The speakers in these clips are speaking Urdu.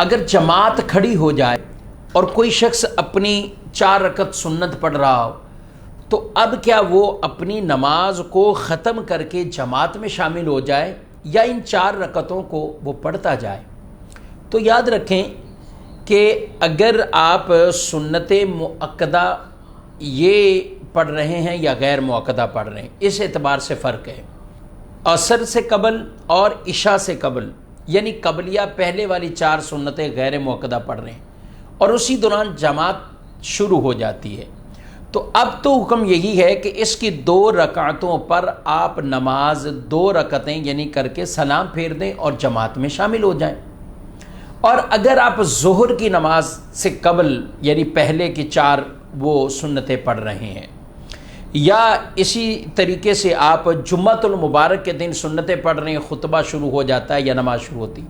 اگر جماعت کھڑی ہو جائے اور کوئی شخص اپنی 4 رکعت سنت پڑھ رہا ہو تو اب کیا وہ اپنی نماز کو ختم کر کے جماعت میں شامل ہو جائے یا ان 4 رکعتوں کو وہ پڑھتا جائے؟ تو یاد رکھیں کہ اگر آپ سنت مؤکدہ یہ پڑھ رہے ہیں یا غیر مؤکدہ پڑھ رہے ہیں، اس اعتبار سے فرق ہے۔ عصر سے قبل اور عشاء سے قبل، یعنی قبلیہ پہلے والی 4 سنتیں غیر مؤکدہ پڑھ رہے ہیں اور اسی دوران جماعت شروع ہو جاتی ہے، تو اب تو حکم یہی ہے کہ اس کی 2 رکعتوں پر آپ نماز 2 رکعتیں یعنی کر کے سلام پھیر دیں اور جماعت میں شامل ہو جائیں۔ اور اگر آپ ظہر کی نماز سے قبل یعنی پہلے کی 4 وہ سنتیں پڑھ رہے ہیں، یا اسی طریقے سے آپ جمعۃ المبارک کے دن سنتیں پڑھ رہے ہیں، خطبہ شروع ہو جاتا ہے یا نماز شروع ہوتی،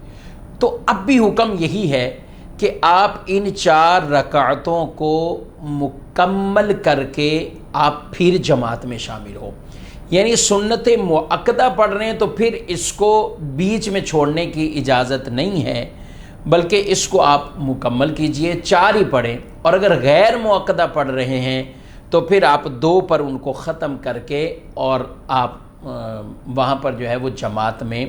تو اب بھی حکم یہی ہے کہ آپ ان 4 رکعتوں کو مکمل کر کے آپ پھر جماعت میں شامل ہو۔ یعنی سنت مؤکدہ پڑھ رہے ہیں تو پھر اس کو بیچ میں چھوڑنے کی اجازت نہیں ہے، بلکہ اس کو آپ مکمل کیجئے، 4 ہی پڑھیں، اور اگر غیر مؤکدہ پڑھ رہے ہیں تو پھر آپ 2 پر ان کو ختم کر کے اور آپ وہاں پر جو ہے وہ جماعت میں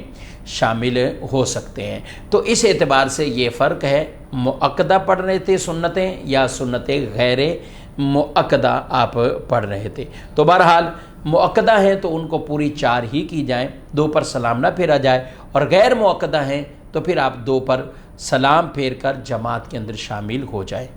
شامل ہو سکتے ہیں۔ تو اس اعتبار سے یہ فرق ہے، مؤکدہ پڑھ رہے تھے سنتیں یا سنتیں غیر مؤکدہ آپ پڑھ رہے تھے۔ تو بہرحال مؤکدہ ہیں تو ان کو پوری 4 ہی کی جائیں، 2 پر سلام نہ پھیرا جائے، اور غیر مؤکدہ ہیں تو پھر آپ 2 پر سلام پھیر کر جماعت کے اندر شامل ہو جائیں۔